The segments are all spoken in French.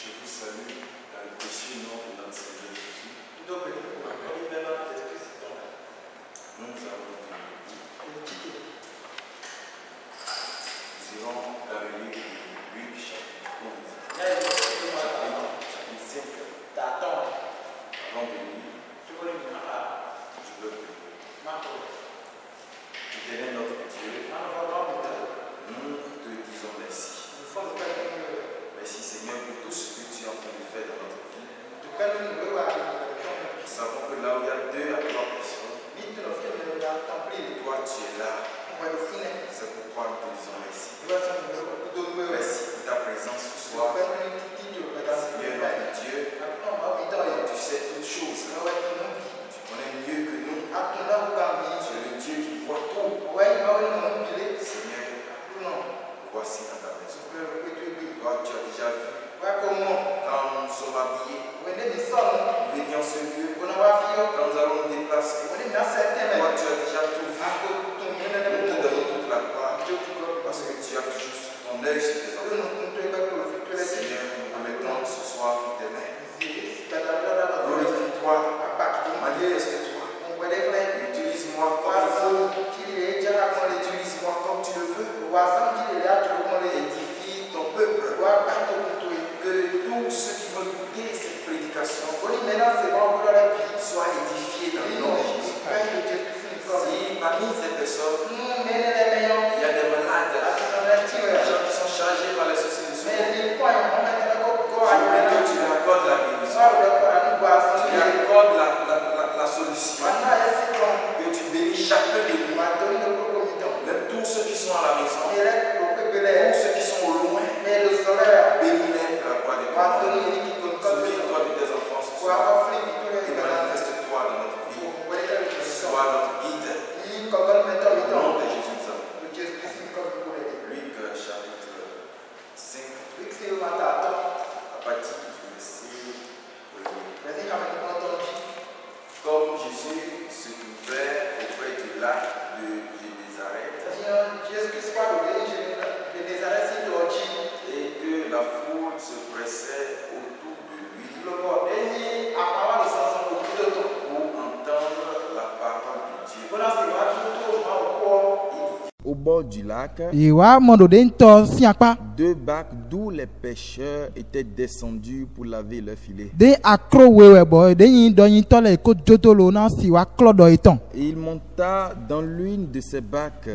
vous salue dans le précieux nom de notre Seigneur Jésus. Nous avons dit, nous irons dans le livre de Luc chapitre 11. Chapitre 5. Avant de lire, je veux prier. Éternel notre Dieu, nous te disons merci. Merci Seigneur pour tout ce que tu es en train de faire dans notre vie. Nous savons que là où il y a 2 à 3 personnes, toi tu es là. C'est pourquoi nous te disons merci. Merci pour ta présence ce soir. Seigneur notre Dieu, tu sais toutes choses. Tu connais mieux que nous. Tu es le Dieu qui voit tout. Seigneur, voici dans ta maison. Toi, tu as déjà vu. Quand nous sommes habillés, nous venions ce lieu, quand nous allons nous déplacer, toi, tu as déjà tout vu. Nous te donnons toute la gloire parce que tu as toujours ton œil sur tes enfants. Seigneur, nous remettons ce soir tes mains. Glorifie-toi, manifeste-toi. Utilise-moi comme il faut. Utilise-moi comme tu le veux. Édifie ton peuple. Que tous ceux qui veulent écouter cette prédication soient édifiés dans le nom de Jésus. Si parmi ces personnes, il y a des malades, des gens qui sont chargés par les soucis de ce monde, je prie que tu leur accordes la bénédiction, tu leur accordes la solution, que tu bénis chacun de nous, même tous ceux qui sont à la maison, tous ceux qui sont au loin, bénis-les pour la gloire de Dieu. Souviens-toi de tes enfants ce soir et manifeste-toi dans notre vie. Sois notre guide. Au nom de Jésus, nous avons. Luc chapitre 5, à partir du verset 1. Comme Jésus se trouvait auprès du lac de Génézareth et que la foule se pressait autour de lui pour entendre la parole de Dieu. Au bord du lac, 2 bacs d'où les pêcheurs étaient descendus pour laver leurs filets. Il monta dans l'une de ces bacs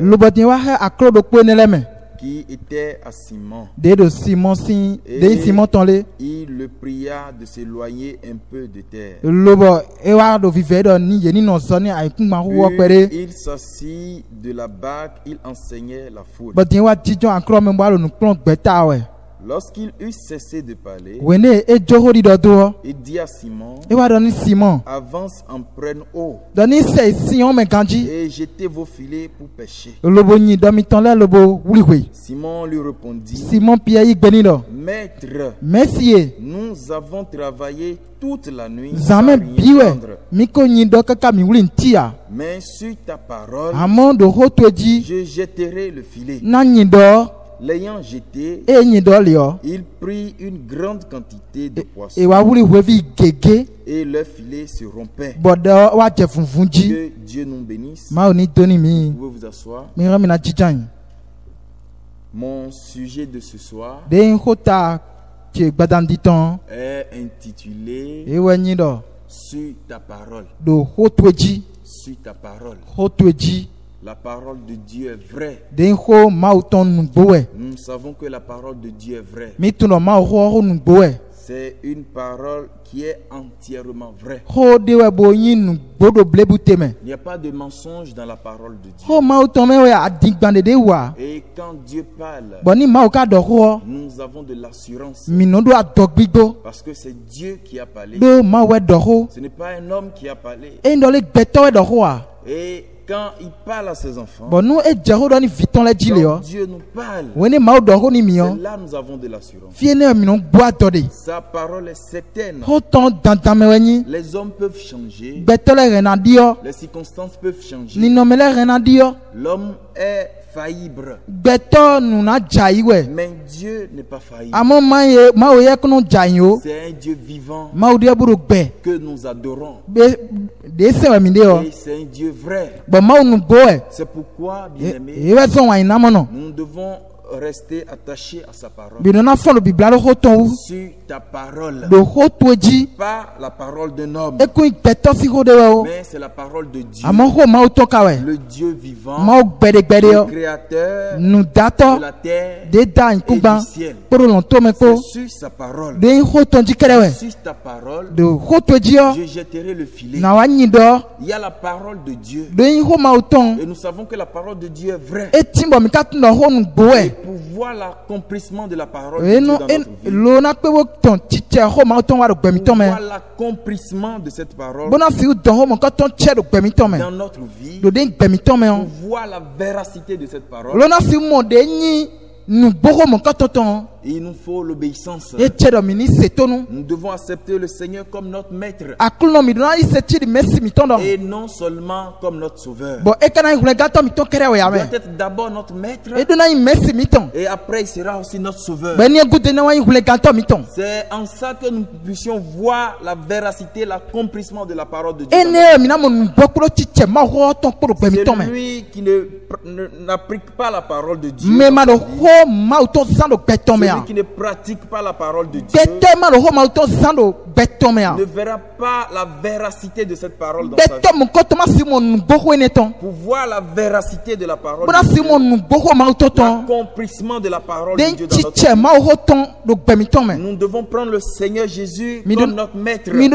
qui était à Simon. Et il le pria de s'éloigner un peu de terre. Puis il s'assit de la barque, il enseignait la foule. Lorsqu'il eut cessé de parler, il dit à Simon, avance en pleine eau et jetez vos filets pour pêcher. Simon lui répondit, Maître, nous avons travaillé toute la nuit sans rien prendre. Mais sur ta parole, je jetterai le filet. L'ayant jeté, il prit une grande quantité de poissons et le filet se rompait. Que Dieu nous bénisse. Vous pouvez vous asseoir. Mon sujet de ce soir est intitulé Sur ta parole. Sur ta parole. La parole de Dieu est vraie. Nous savons que la parole de Dieu est vraie. C'est une parole qui est entièrement vraie. Il n'y a pas de mensonge dans la parole de Dieu. Et quand Dieu parle, nous avons de l'assurance. Parce que c'est Dieu qui a parlé. Ce n'est pas un homme qui a parlé. Et quand il parle à ses enfants, quand Dieu nous parle, c'est là nous avons de l'assurance. Sa parole est certaine. Les hommes peuvent changer, les circonstances peuvent changer. L'homme est faillible. Mais Dieu n'est pas faillible. C'est un Dieu vivant que nous adorons. Et c'est un Dieu vrai. C'est pourquoi, bien-aimés, nous devons rester attachés à sa parole. Sur ta parole. Pas la parole d'un homme. Mais c'est la parole de Dieu. Le Dieu vivant. Le créateur de la terre et du ciel. C'est sur sa parole. Sur ta parole. Je jetterai le filet. Il y a la parole de Dieu. Et nous savons que la parole de Dieu est vraie. Et pour voir l'accomplissement de la parole de Dieu dans notre vie, pour voir l'accomplissement de cette parole dans notre vie, pour voir la véracité de cette parole, il nous faut l'obéissance. Nous devons accepter le Seigneur comme notre maître et non seulement comme notre sauveur. Il doit être d'abord notre maître et après il sera aussi notre sauveur. C'est en ça que nous puissions voir la véracité, l'accomplissement de la parole de Dieu. Celui qui n'applique pas la parole de Dieu, celui qui ne pratique pas la parole de Dieu, ne verra pas la véracité de cette parole dans sa vie. Pour voir la véracité de la parole de Dieu, l'accomplissement de la parole de Dieu dans notre vie, nous devons prendre le Seigneur Jésus comme notre maître. Il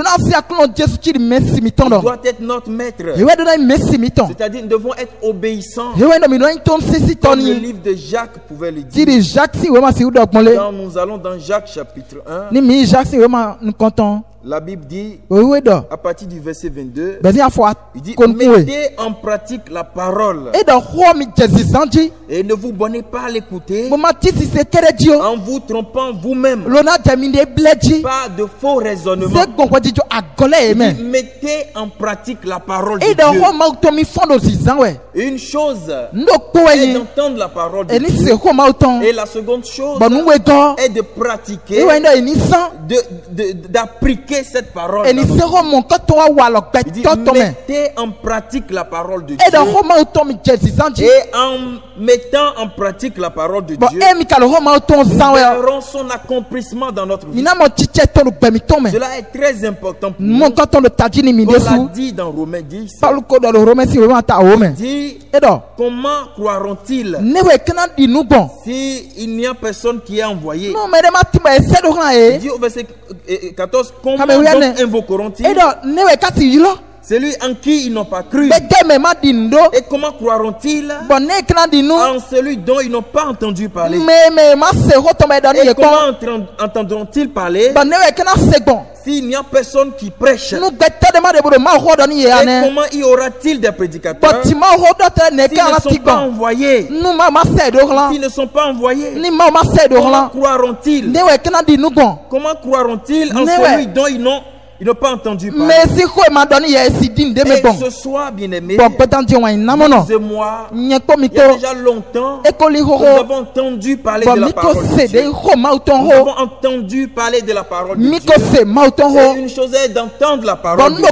doit être notre maître. C'est-à-dire nous devons être obéissants. Comme le livre de Jacques pouvait le dire. Quand nous allons dans Jacques chapitre 1, la Bible dit, à partir du verset 22, il dit, mettez en pratique la parole et ne vous bornez pas à l'écouter en vous trompant vous-même. Pas de faux raisonnements. Il dit, mettez en pratique la parole de Dieu. Une chose est d'entendre la parole de Dieu et la seconde chose est de pratiquer, d'appliquer cette parole. Il dit, mettez en pratique la parole de Dieu. Et en mettant en pratique la parole de Dieu, nous verrons son accomplissement dans notre vie. Cela est très important pour nous. On l'a dit dans Romains 10. Il dit, comment croiront-ils s'il n'y a personne qui est envoyé? Il dit au verset 14, comment donc invoqueront-ils celui en qui ils n'ont pas cru? Et comment croiront-ils en celui dont ils n'ont pas entendu parler? Et comment entendront-ils parler s'il n'y a personne qui prêche? Et comment y aura-t-il des prédicateurs s'ils ne sont pas envoyés? S'ils ne sont pas envoyés, comment croiront-ils? Comment croiront-ils en celui dont ils n'ont pas entendu parler? Et ce soir, bien-aimés, vous et moi, il y a déjà longtemps, nous avons entendu parler de la parole de Dieu. Nous avons entendu parler de la parole de Dieu. Et une chose est d'entendre la parole de Dieu.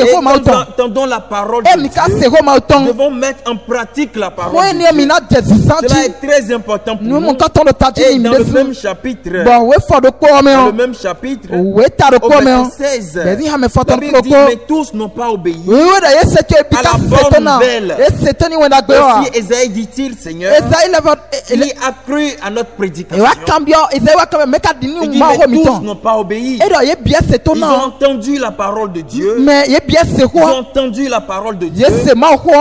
Et quand nous entendons la parole de Dieu, nous devons mettre en pratique la parole de Dieu. Cela est très important pour nous. Et dans le même chapitre, au verset 16, la Bible dit, mais tous n'ont pas obéi à la bonne nouvelle. Aussi Esaïe dit-il, Seigneur, il a cru à notre prédication. Il dit, mais tous n'ont pas obéi. Ils ont entendu la parole de Dieu. Ils ont entendu la parole de Dieu,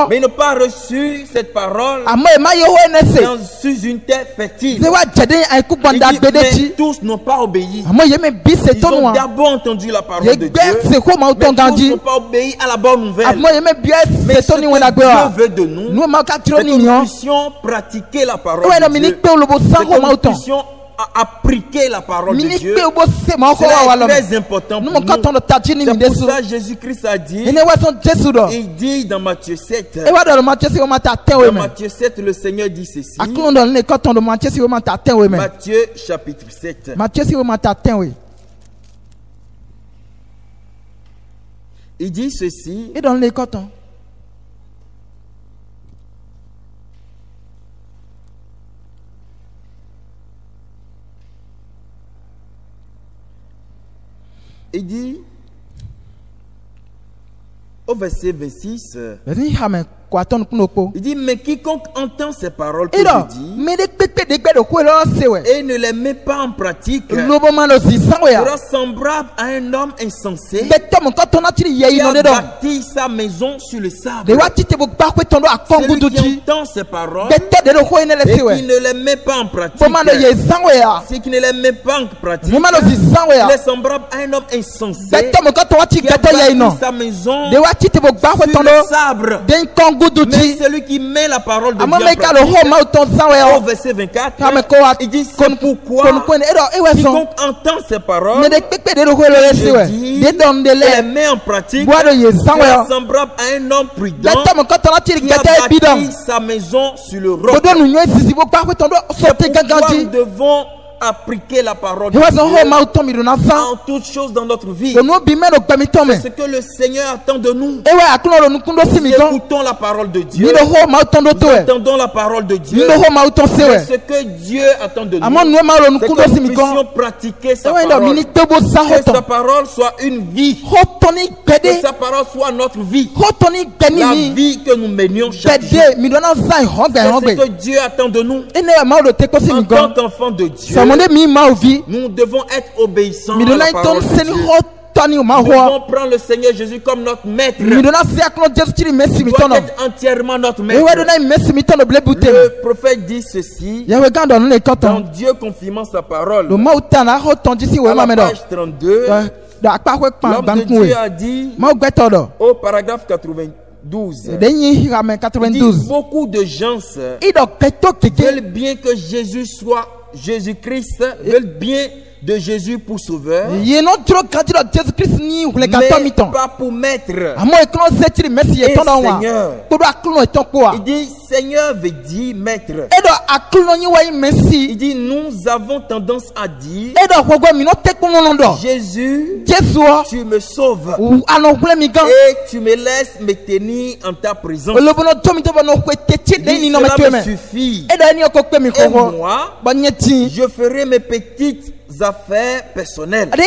mais ils n'ont pas reçu cette parole sous une terre fertile. Il dit, mais tous n'ont pas obéi. Ils ont d'abord entendu la parole de Dieu, mais tous n'ont pas obéi à la bonne nouvelle. Mais ce que Dieu veut de nous, c'est que nous puissions pratiquer la parole de Dieu, c'est que nous puissions appliquer la parole de Dieu, c'est très important pour nous. C'est pour ça que Jésus-Christ a dit, il dit dans Matthieu 7, dans Matthieu 7, le Seigneur dit ceci, Matthieu chapitre 7, il dit ceci, il dit au verset 26, il dit, mais quiconque entend ces paroles que je dis et ne les met pas en pratique sera semblable à un homme insensé qui a bâti sa maison sur le sable. Celui qui entend ces paroles et qui ne les met pas en pratique, c'est qui ne les met pas en pratique, il est semblable à un homme insensé qui a bâti sa maison sur le sable. Mais celui qui met la parole de Dieu en pratique, au verset 24, il dit, c'est pourquoi quiconque entend ces paroles que je dis et les met en pratique sera semblable à un homme prudent qui a bâti sa maison sur le roc. C'est pourquoi nous devons appliquer la parole de Dieu en toutes choses dans notre vie. C'est ce que le Seigneur attend de nous. Nous écoutons la parole de Dieu. Nous entendons la parole de Dieu. C'est ce que Dieu attend de nous. C'est que nous puissions pratiquer sa parole. Que sa parole soit une vie. Que sa parole soit notre vie. La vie que nous menions chaque jour. C'est ce que Dieu attend de nous. En tant qu'enfants de Dieu, nous devons être obéissants à la parole de Dieu. Nous devons prendre le Seigneur Jésus comme notre maître. Il doit être entièrement notre maître. Le prophète dit ceci dans Dieu confirmant sa parole. À la page 32, l'homme de Dieu a dit au paragraphe 92, il dit, beaucoup de gens veulent bien que Jésus-Christ veulent bien de Jésus pour sauveur, mais pas pour maître et Seigneur. Il dit Seigneur veut dire maître. Il dit nous avons tendance à dire Jésus, tu me sauves et tu me laisses me tenir en ta présence. Dit, cela me suffit. Et moi, je ferai mes petites affaires personnelles. Dis,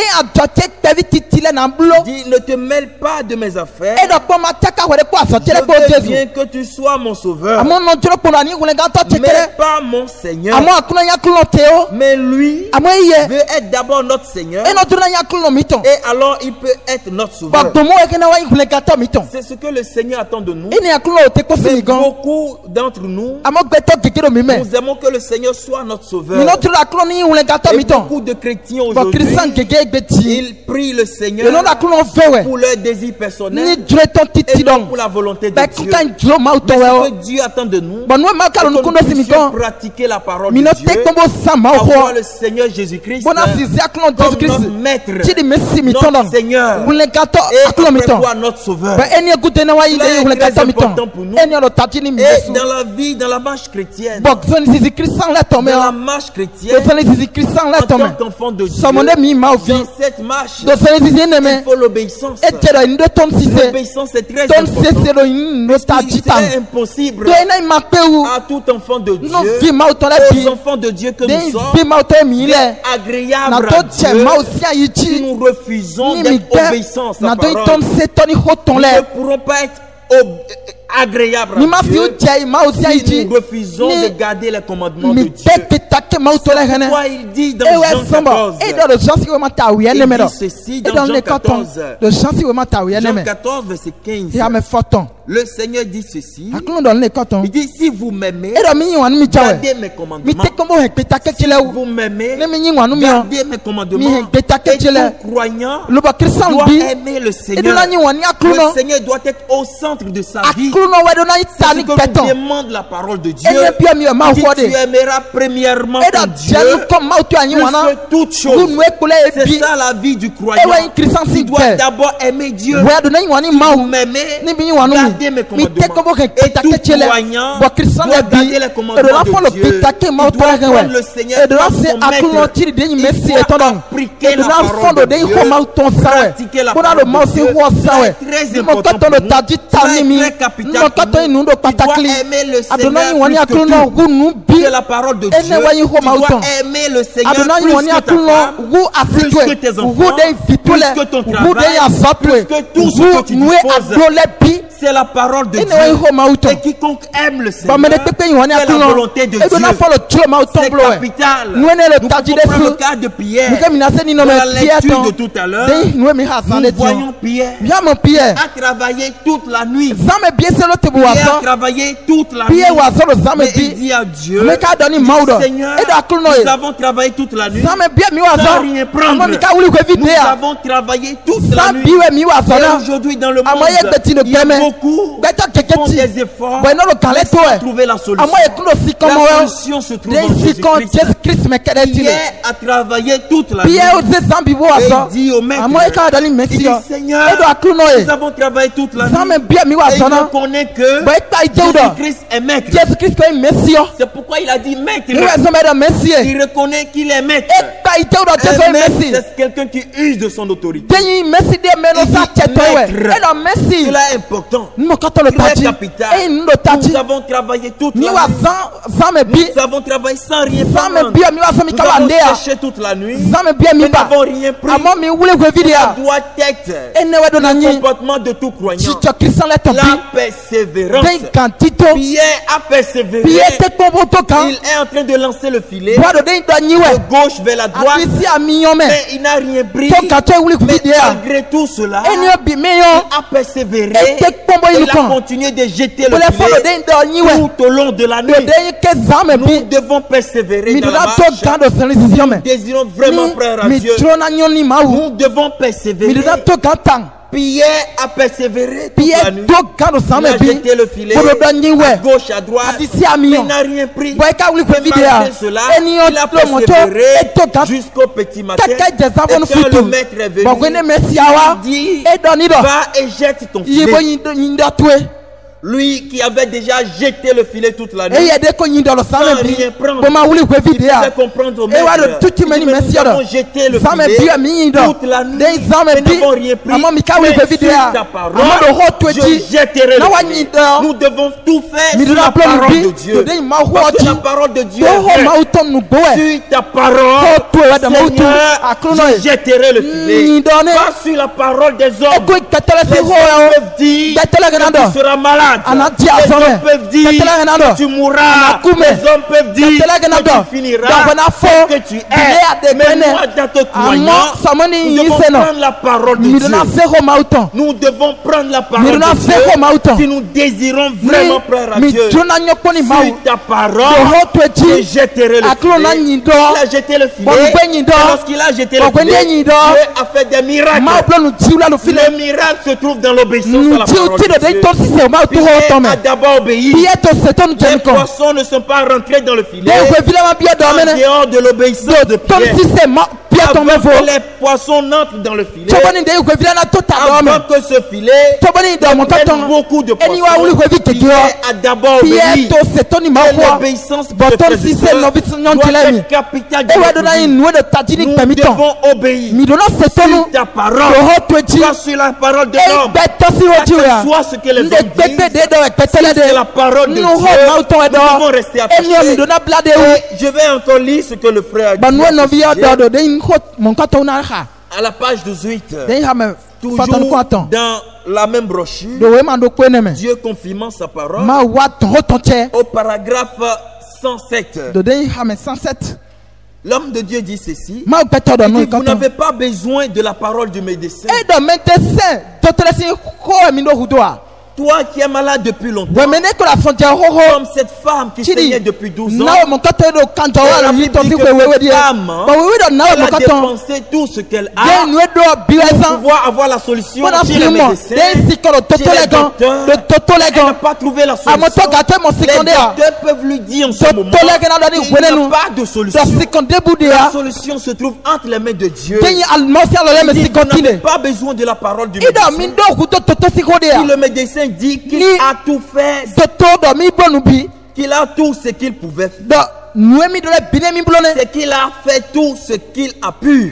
ne te mêle pas de mes affaires. Je veux bien que tu sois mon sauveur, mais pas mon Seigneur. Mais lui veut être d'abord notre Seigneur, et alors il peut être notre sauveur. C'est ce que le Seigneur attend de nous. Mais beaucoup d'entre nous, nous aimons que le Seigneur soit notre sauveur. Et beaucoup de chrétiens aujourd'hui, ils prient le Seigneur pour leur désir personnel et non pour la volonté de Dieu. Mais ce que Dieu attend de nous, c'est que nous puissions pratiquer la parole de Dieu, avoir le Seigneur Jésus-Christ comme notre maître, notre Seigneur, et après quoi notre sauveur. Cela est très important pour nous. Et dans la vie, dans la marche chrétienne, dans la marche chrétienne, en tant qu'enfant de Dieu, dans cette marche, il faut l'obéissance. L'obéissance est très importante. C'est impossible à tout enfant de Dieu, aux enfants de Dieu que nous sommes, d'être agréable à Dieu si nous refusons d'être obéissants à sa parole. Nous ne pourrons pas être agréable à Dieu si nous refusons de garder les commandements de Dieu. C'est pourquoi il dit dans Jean 14, il dit ceci dans Jean 14, Jean 14 verset 15. Le Seigneur dit ceci, il dit si vous m'aimez, gardez mes commandements. Si vous m'aimez, gardez mes commandements. Et tout croyant doit aimer le Seigneur. Le Seigneur doit être au centre de sa vie. c'est ce que nous demande la parole de Dieu. Tu aimeras premièrement ton Dieu plus que toute chose. C'est ça la vie du croyant. Tu dois d'abord aimer Dieu. M'aimer, garder mes commandements. Et tout croyant doit garder les commandements de Dieu. Tu dois prendre le Seigneur comme son maître. Il faut appliquer la parole de Dieu. Pratiquer la parole de Dieu. C'est très important pour nous. C'est très capital pour nous. Tu dois aimer le Seigneur plus que tout. C'est la parole de Dieu. Tu dois aimer le Seigneur plus que ta femme, plus que tes enfants, plus que ton travail, plus que tout ce que tu disposes. C'est la parole de Dieu. Et quiconque aime le Seigneur, c'est la volonté de Dieu. C'est capital. Nous pouvons prendre le cas de Pierre. Dans la lecture de tout à l'heure, nous voyons Pierre a travaillé toute la nuit. Pierre a travaillé toute la nuit. Mais il dit à Dieu, Seigneur, nous avons travaillé toute la nuit sans rien prendre. Nous avons travaillé toute la nuit. Et aujourd'hui dans le monde, il y a beaucoup qui font des efforts pour trouver la solution. La solution se trouve en Jésus-Christ. Pierre a travaillé toute la nuit. Et il dit au maître, il dit, Seigneur, nous avons travaillé toute la nuit. Et il reconnaît que Jésus-Christ est maître. C'est pourquoi il a dit maître. Il reconnaît qu'il est maître. Un maître, c'est quelqu'un qui use de son autorité. Il dit maître. Cela est important. Très capital. Nous avons travaillé toute la nuit. Nous avons travaillé sans rien prendre. Nous avons cherché toute la nuit. Nous n'avons rien pris. Ça doit être le comportement de tout croyant. La persévérance. Pierre a persévéré. Il est en train de lancer le filet de gauche vers la droite. Mais il n'a rien pris. Mais malgré tout cela, il a persévéré. Il a continué de jeter le filet tout au long de la nuit. Nous devons persévérer dans la marche. Nous désirons vraiment frère à Dieu. Nous devons persévérer. Pierre a persévéré toute la nuit. Il a jeté le filet à gauche, à droite, mais il n'a rien pris. Mais malgré cela, il a persévéré jusqu'au petit matin. Et quand le maître est venu, il dit, va et jette ton filet. Lui qui avait déjà jeté le filet toute la nuit, sans rien prendre, il faisait comprendre au maître, nous avons jeté le filet toute la nuit, mais n'avons rien pris, mais sur ta parole, je jetterai le filet. Nous devons tout faire sur la parole de Dieu, parce que la parole de Dieu est vraie. Sur ta parole, Seigneur, je jetterai le filet, pas sur la parole des hommes. Les hommes peuvent dire que tu seras malade. Les hommes peuvent dire que tu mourras. Les hommes peuvent dire que tu finiras, que tu es. Mais moi, dans ton croyant, nous devons prendre la parole de Dieu. Nous devons prendre la parole de Dieu si nous désirons vraiment plaire à Dieu. Sur ta parole, je jetterai le filet. Il a jeté le filet. Et lorsqu'il a jeté le filet, Dieu a fait des miracles. Le miracle se trouve dans l'obéissance à la parole de Dieu. Pierre a d'abord obéi. Les poissons ne sont pas rentrés dans le filet en dehors de l'obéissance de Pierre. Avant que les poissons n'entrent dans le filet, avant que ce filet prenne beaucoup de poissons, Pierre a d'abord obéi. L'obéissance doit être capitale de notre vie. Nous devons obéir sur ta parole, pas sur la parole de l'homme. Soit ce que les hommes disent, c'est la parole de Dieu. Nous devons rester attachés. Et je vais encore lire ce que le frère a dit. À la page 18, toujours dans la même brochure, Dieu confirmant sa parole, au paragraphe 107, l'homme de Dieu dit ceci: vous n'avez pas besoin de la parole du médecin, Toi qui es malade depuis longtemps, comme comme cette femme qui saignait depuis 12 ans, elle a dit que cette femme, elle a dépensé tout ce qu'elle a pour pouvoir avoir la solution chez les médecins, chez les docteurs. Elle n'a pas trouvé la solution. Les docteurs peuvent lui dire en ce moment qu'il n'y a pas de solution. La solution se trouve entre les mains de Dieu. Il dit qu'on n'a pas besoin de la parole du médecin. Si le médecin dit qu'il a tout fait, qu'il a tout ce qu'il pouvait faire, c'est qu'il a fait tout ce qu'il a pu.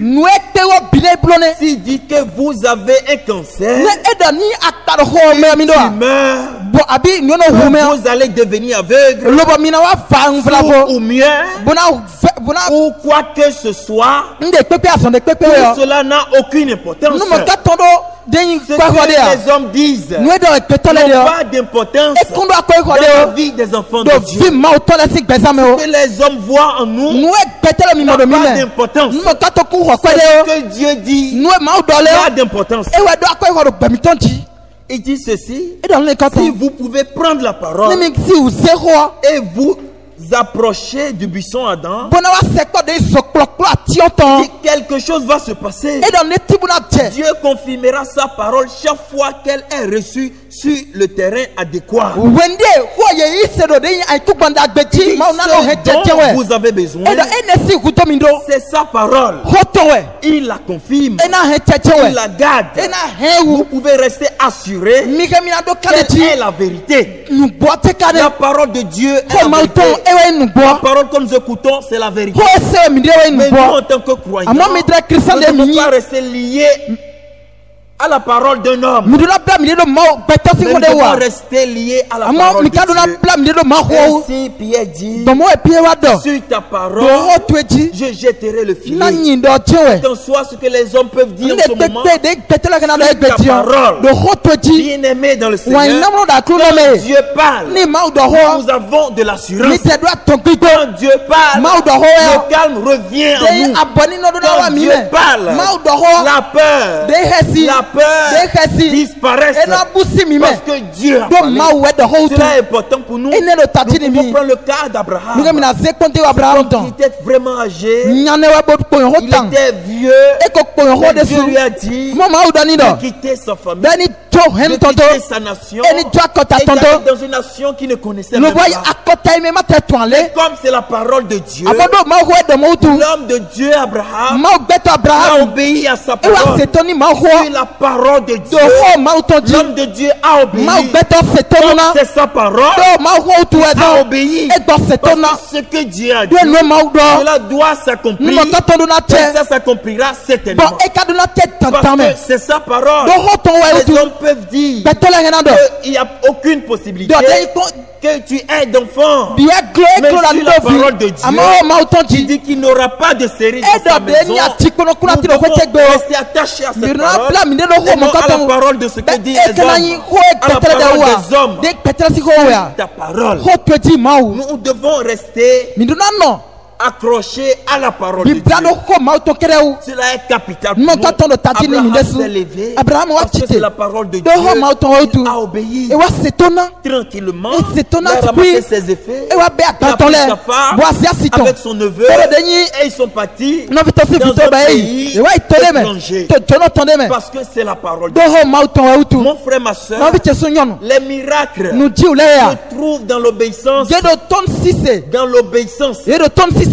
S'il dit que vous avez un cancer, tu meurs, vous allez devenir aveugle, ou mieux, ou quoi que ce soit, tout cela n'a aucune importance. Ce que les hommes disent n'a pas d'importance dans la vie des enfants de Dieu. Ce que les hommes voient en nous n'a pas d'importance. Ce que Dieu dit n'a d'importance. Il dit ceci: si vous pouvez prendre la parole et vous approcher du buisson Adam, si quelque chose va se passer, Dieu confirmera sa parole chaque fois qu'elle est reçue sur le terrain adéquat. Ce dont vous avez besoin, c'est sa parole. Il la confirme, il la garde. Vous pouvez rester assuré qu'elle est la vérité. La parole de Dieu est la vérité. La parole que nous écoutons, c'est la vérité. Mais nous, en tant que croyants, nous ne devons pas rester liés à la parole d'un homme. Nous devons rester liés à la parole de Dieu. Ainsi Pierre dit: sur ta parole, je jetterai le filet. Tant soit ce que les hommes peuvent dire en ce moment, sur ta parole, bien aimé dans le Seigneur, quand Dieu parle, nous avons de l'assurance. Quand Dieu parle, le calme revient en nous. Quand Dieu parle, la peur disparaissent parce que Dieu a parlé. Cela est important pour nous. Nous pouvons prendre le cas d'Abraham. Il était vraiment âgé, il était vieux, et Dieu lui a dit de quitter sa famille, de quitter sa nation, et d'aller dans une nation qui ne connaissait même pas. Et comme c'est la parole de Dieu, l'homme de Dieu Abraham a obéi à sa parole. C'est la parole de Dieu. L'homme de Dieu a obéi. Comme c'est sa parole, il a obéi. Parce que ce que Dieu a dit, cela doit s'accomplir. Et ça s'accomplira certainement. Parce que c'est sa parole. Les hommes peuvent dire qu'il n'y a aucune possibilité que tu aies d'enfants. Mais sur la parole de Dieu, qui dit qu'il n'aura pas de série dans sa maison, nous devons rester attachés à cette parole et non à la parole de ce que disent les hommes, à la parole des hommes. Sur ta parole, nous devons rester accroché à la parole de Dieu. Cela est capital pour nous. Abraham s'est levé parce que c'est la parole de Dieu. Il a obéi tranquillement. Il a ramassé ses effets. Il a pris sa femme avec son neveu et ils sont partis dans un pays étranger. Parce que c'est la parole de Dieu. Mon frère, ma soeur, les miracles se trouvent dans l'obéissance. Dans l'obéissance.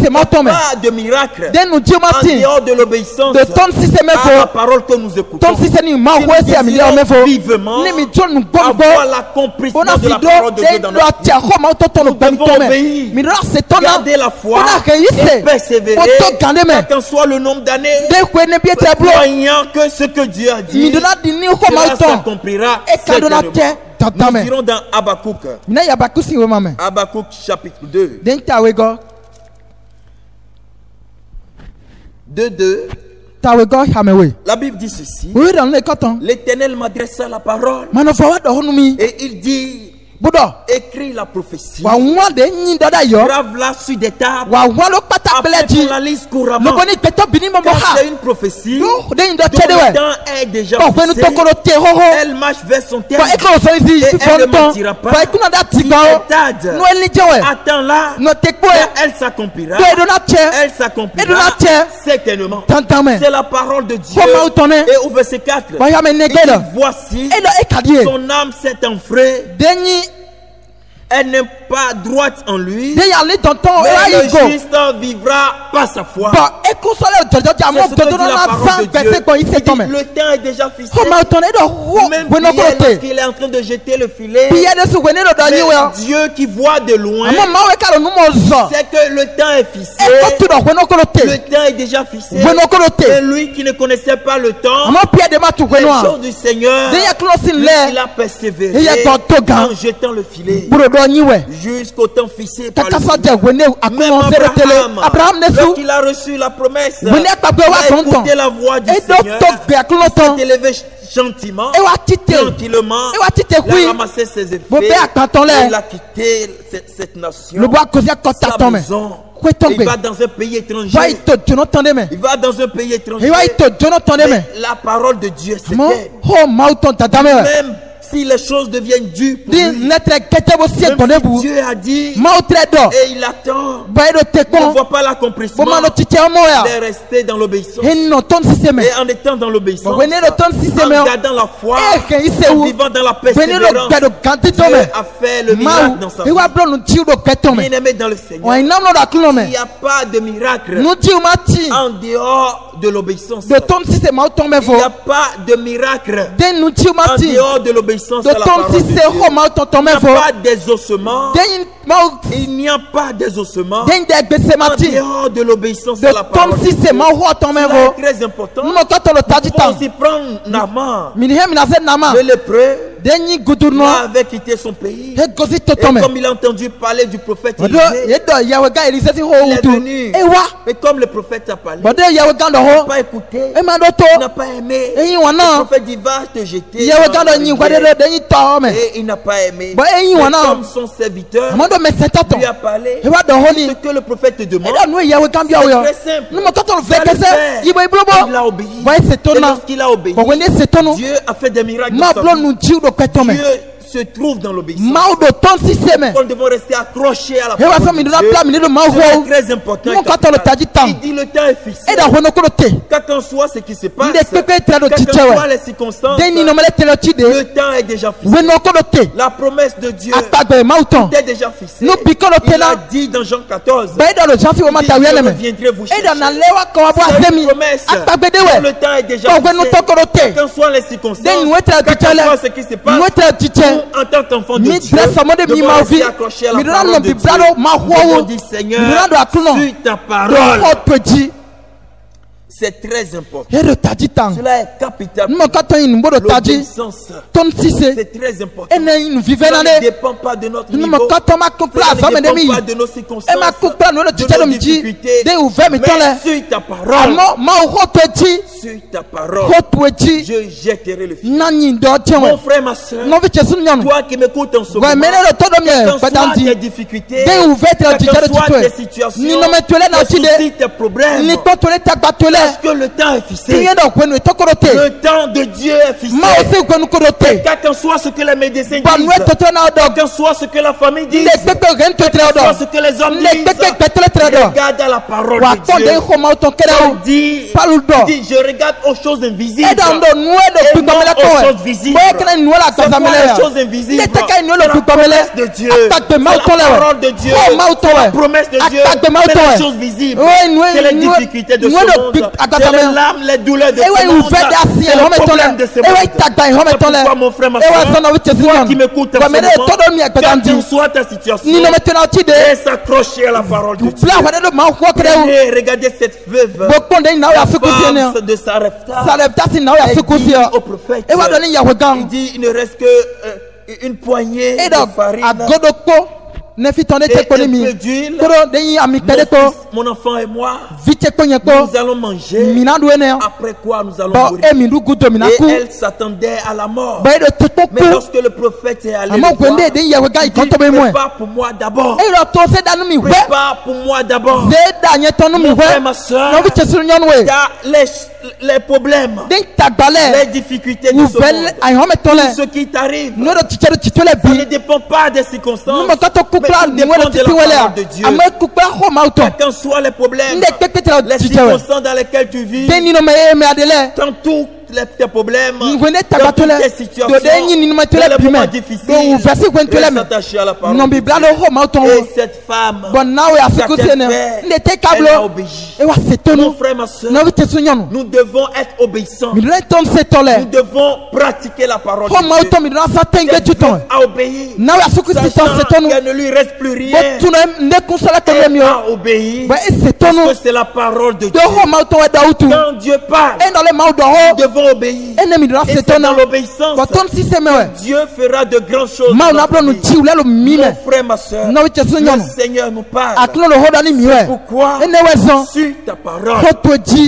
Pas de miracle en dehors de l'obéissance à la parole que nous écoutons. Si nous désirons vivement avoir l'accomplissement de la parole de Dieu dans notre vie, nous devons obéir, garder la foi et persévérer, quel qu'en soit le nombre d'années, croyant que ce que Dieu a dit, cela s'accomplira certainement. Nous irons dans Habakkuk. Habakkuk chapitre 2. 2:2. La Bible dit ceci: l'Éternel m'adressa la parole et il dit: écris la prophétie, grave-la sur des tables, afin qu'on la lise couramment. Quand c'est une prophétie dont le temps est déjà fixé, elle marche vers son terme et elle ne mentira pas. Si elle tarde, attends-la, elle s'accomplira. Elle s'accomplira certainement. C'est la parole de Dieu. Et au verset 4, il dit, voici, son âme s'est enflée. Elle n'est pas droite en lui, mais le juste vivra par sa foi. C'est ce que dit la parole de Dieu. Il dit, le temps est déjà fixé. Même Pierre, lorsqu'il est en train de jeter le filet, mais Dieu qui voit de loin, c'est que le temps est fixé. Le temps est déjà fixé. Et lui qui ne connaissait pas le temps, les choses du Seigneur, il a persévéré en jetant le filet jusqu'au temps fixé par le même Abraham, lorsqu'il a reçu la promesse, il a écouté la voix du Seigneur, il s'est élevé gentiment, tranquillement, il a ramassé ses effets, il a quitté cette nation, sa maison. Il va dans un pays étranger. Il va dans un pays étranger. Mais la parole de Dieu, c'est même si les choses deviennent dures pour lui, même si Dieu a dit et il attend, on ne voit pas l'accomplissement, il est resté dans l'obéissance. Et en étant dans l'obéissance, en gardant la foi, en vivant dans la persévérance, Dieu a fait le miracle dans sa vie. Bien-aimé dans le Seigneur, il n'y a pas de miracle en dehors de l'obéissance. Il n'y a pas de miracle en dehors de l'obéissance à la parole de Dieu. Il n'y a pas d'exaucement. Il n'y a pas d'exaucement en dehors de l'obéissance à la parole de Dieu. C'est très important. Il faut aussi prendre Naaman, le lépreux. Il avait quitté son pays. Et comme il a entendu parler du prophète Élisée, il est venu. Mais comme le prophète a parlé, il n'a pas écouté, il n'a pas aimé. Le prophète dit, va te jeter. Et il n'a pas aimé. Mais comme son serviteur lui a parlé, ce que le prophète te demande, c'est très simple. Il a obéi. Et lorsqu'il a obéi, Dieu a fait des miracles dans sa vie. Dieu se trouve dans l'obéissance. Nous devons rester accrochés à la parole de Dieu. C'est très important. Il dit le temps est fixé. Quel qu'en soit ce qui se passe, quelles qu'en soient les circonstances, le temps est déjà fixé. La promesse de Dieu est déjà fixée. Il a dit dans Jean 14, il dit, je reviendrai vous chercher. C'est une promesse. Le temps est déjà fixé. Quelles qu'en soient les circonstances, quel qu'en soit ce qui se passe, en tant qu'enfant de Dieu, devons rester accrochés à la parole de Dieu. Devons dire, Seigneur, suis ta parole. C'est très important. Cela est capital. L'obéissance, c'est très important. Cela ne dépend pas de notre niveau. Cela ne dépend pas de nos circonstances, de nos difficultés. Mais suis ta parole. Suis ta parole. Je jetterai le filet. Mon frère, ma soeur, toi qui m'écoutes en ce moment, quelles soient tes difficultés, quelles soient tes situations, tes soucis, tes problèmes, parce que le temps est fixé. Le temps de Dieu est fixé. Quel qu'en soit ce que les médecins disent, quel qu'en soit ce que la famille dit, quel qu'en soit ce que les hommes disent, regarde à la parole de Dieu. Dit, je regarde aux choses invisibles et non aux choses visibles. C'est quoi les choses invisibles? C'est la promesse de Dieu. C'est la parole de Dieu. C'est la promesse de Dieu. C'est les choses visibles. C'est les difficultés de ce monde. C'est les larmes, les douleurs de ce monde. C'est le problème de ce monde. C'est pourquoi mon frère, ma soeur, toi qui m'écoutes en ce moment, quelle qu'en soit ta situation, et s'accrocher à la parole de Dieu. Et regardez cette veuve, la femme de Sarepta. Elle dit au prophète, il dit, il ne reste que une poignée de farine et un peu d'huile. Mon enfant et moi, nous allons manger. Après quoi nous allons mourir. Et elle s'attendait à la mort. Mais lorsque le prophète est allé le voir, il dit, prépare pour moi d'abord. Prépare pour moi d'abord. Mon frère, ma soeur, les problèmes, les difficultés de ce monde, tout ce qui t'arrive, ça ne dépend pas des circonstances, mais ça dépend de la parole de Dieu. Quels qu'en soient les problèmes, les circonstances dans lesquelles tu vis, quand tous tes problèmes, dans toutes tes situations, dans les moments difficiles, reste attaché à la parole de Dieu. Et cette femme, elle a obéi. Mon frère, ma soeur, nous devons être obéissants. Nous devons pratiquer la parole de Dieu. Cette femme a obéi, sachant qu'elle ne lui reste plus rien. Elle a obéi, parce que c'est la parole de Dieu. Quand Dieu parle, nous devons obéir. Et c'est dans l'obéissance que Dieu fera de grandes choses dans notre vie. Mon frère, ma soeur, le Seigneur nous parle. C'est pourquoi, sur ta parole,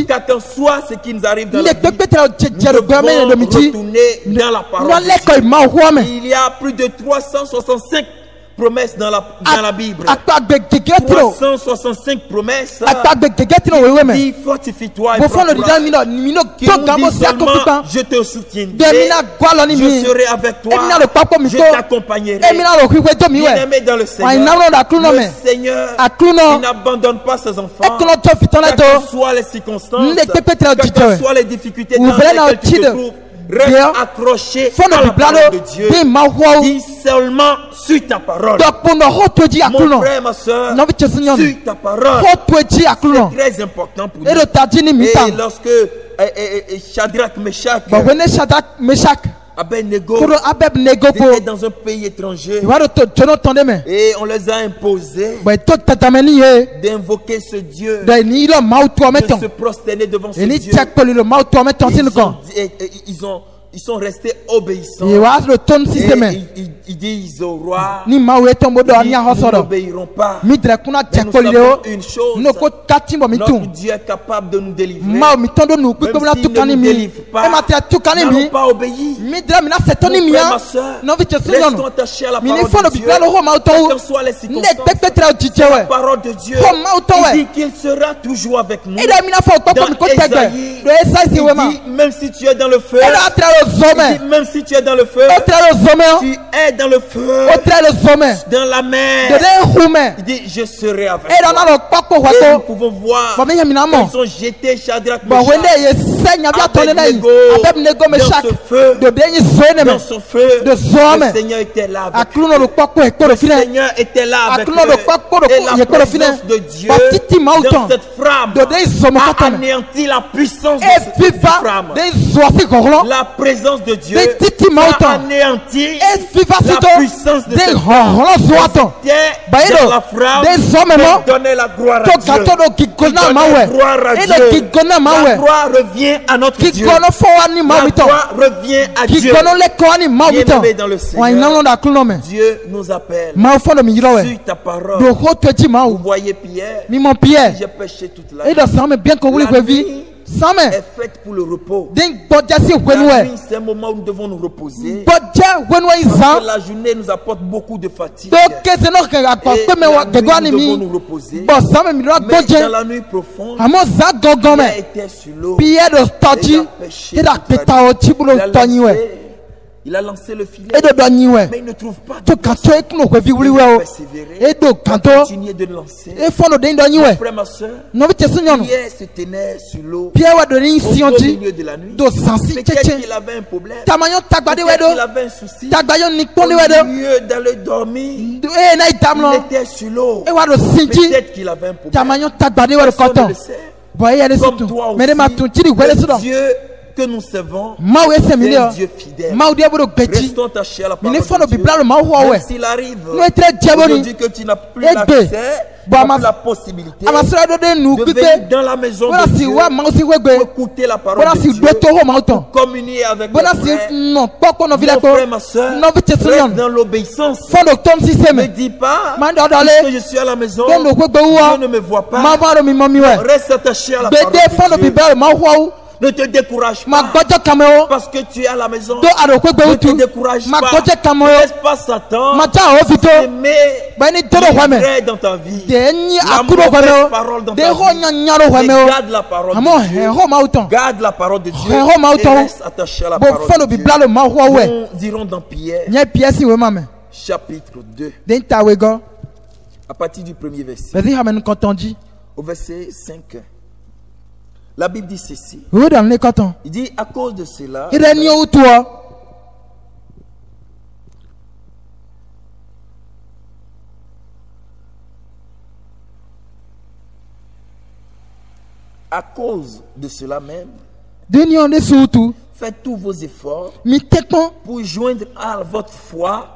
quel qu'en soit ce qui nous arrive dans la vie, nous devons retourner dans la parole de Dieu. Il y a plus de 365 promesses dans la Bible. 365 promesses. Dit fortifie-toi et prends courage. Qui nous dit seulement je te soutiendrai, je serai avec toi, je t'accompagnerai. Bien-aimé dans le Seigneur, le Seigneur il n'abandonne pas ses enfants. Quelles que soient les circonstances, quelles que soient les difficultés dans lesquelles tu te trouves, reste accroché à la parole de Dieu. Dis seulement sur ta parole. Mon frère, ma soeur, sur ta parole. C'est très important pour nous. Et lorsque Shadrach, Meshach, Abednego étaient dans un pays étranger et on les a imposés d'invoquer ce Dieu, de se prosterner devant ce Dieu. Ils sont restés obéissants. Et ils disent au roi, ils n'obéiront pas. Mais nous savons une chose, notre Dieu est capable de nous délivrer. Même s'il ne nous délivre pas, nous n'avons pas obéi. Mon frère, ma soeur, restons attachés à la parole de Dieu. Quelles que soient les circonstances, c'est la parole de Dieu. Il dit qu'il sera toujours avec nous. Dans Ésaïe, il dit, même si tu es dans le feu, même si tu es dans le feu, tu es dans le feu, dans la mer, il dit je serai avec toi. Et nous pouvons voir qu'ils ont jeté Shadrach, dans ce feu, le Seigneur était là avec eux. Le Seigneur était là avec eux. Et la présence de Dieu dans cette flamme a anéanti la puissance de cette flamme. La présence de Dieu a anéanti la puissance de cette flamme. Dans la flamme, donner la gloire à Dieu. La gloire revient à notre Dieu. La gloire revient à Dieu. Bien-aimé dans le Seigneur, Dieu nous appelle sur ta parole. Vous voyez Pierre, j'ai péché toute la nuit. La nuit est faite pour le repos. La nuit, c'est un moment où nous devons nous reposer. Parce que la journée nous apporte beaucoup de fatigue. Et la nuit, nous devons nous reposer. Mais dans la nuit profonde, Pierre était sur l'eau. Il a péché toute la nuit. Il a lancé le filet, mais il ne trouve pas de poisson. Il a persévéré, il a continué de lancer. Mon frère, ma soeur, Pierre se tenait sur l'eau au milieu de la nuit. Peut-être qu'il avait un problème, peut-être qu'il avait un souci. Au milieu d'aller dormir, il était sur l'eau. Peut-être qu'il avait un problème. Personne ne le sait. Comme toi aussi, Dieu que nous servons, c'est un Dieu fidèle. Restons attachés à la parole de Dieu. Même s'il arrive aujourd'hui que tu n'as plus l'accès, la possibilité de venir dans la maison de Dieu pour écouter la parole de Dieu, pour communier avec le frère. Mon frère, ma soeur, reste dans l'obéissance. Ne dis pas, puisque je suis à la maison, Dieu ne me voit pas. Reste attaché à la parole de Dieu. Ne te décourage pas parce que tu es à la maison. Ne te décourage pas. Ne laisse pas Satan s'aimer dans ta vie. La mauvaise parole dans ta vie. Garde la parole de Dieu. Garde la parole de Dieu et reste attaché à la parole de Dieu. Nous dirons dans Pierre chapitre 2 à partir du premier verset au verset 5. La Bible dit ceci. Il dit à cause de cela, à cause de cela même, faites tous vos efforts pour joindre à votre foi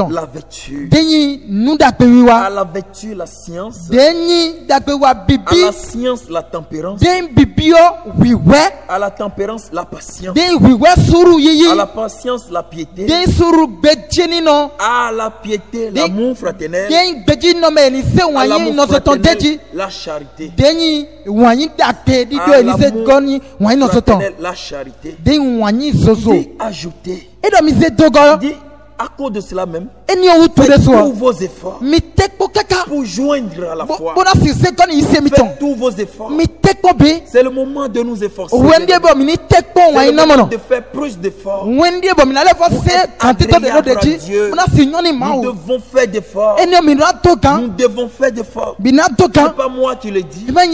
la vertu, à la vertu la science, à la science la tempérance, à la tempérance la patience, à la patience la piété, à la piété l'amour fraternel, à l'amour fraternel la charité, à l'amour fraternel la charité. Il ajouter. Il dit à cause de cela même, faites tous vos efforts pour joindre à la foi. Faites tous vos efforts. C'est le moment de nous efforcer. C'est le moment de faire plus d'efforts. Pour être agréable à Dieu, nous devons faire d'efforts. Nous devons faire d'efforts. Ce n'est pas moi qui le dis, mais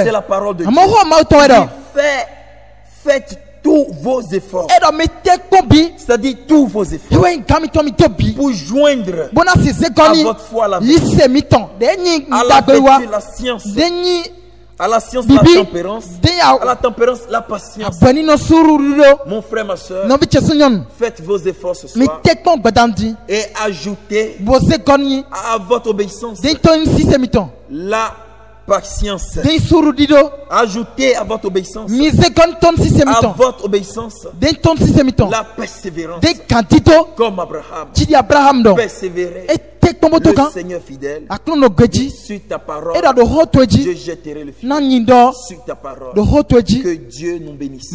c'est la parole de Dieu. Faites tous vos efforts. C'est-à-dire tous vos efforts pour joindre à votre foi la vertu, à la vertu la science, à la science la tempérance, à la tempérance la patience. Mon frère, ma soeur, faites vos efforts ce soir et ajoutez à votre obéissance la patience. Ajoutez à votre obéissance, la persévérance. Comme Abraham persévérait. Le Seigneur fidèle, sur ta parole, je jetterai le filet. Sur ta parole, que Dieu nous bénisse.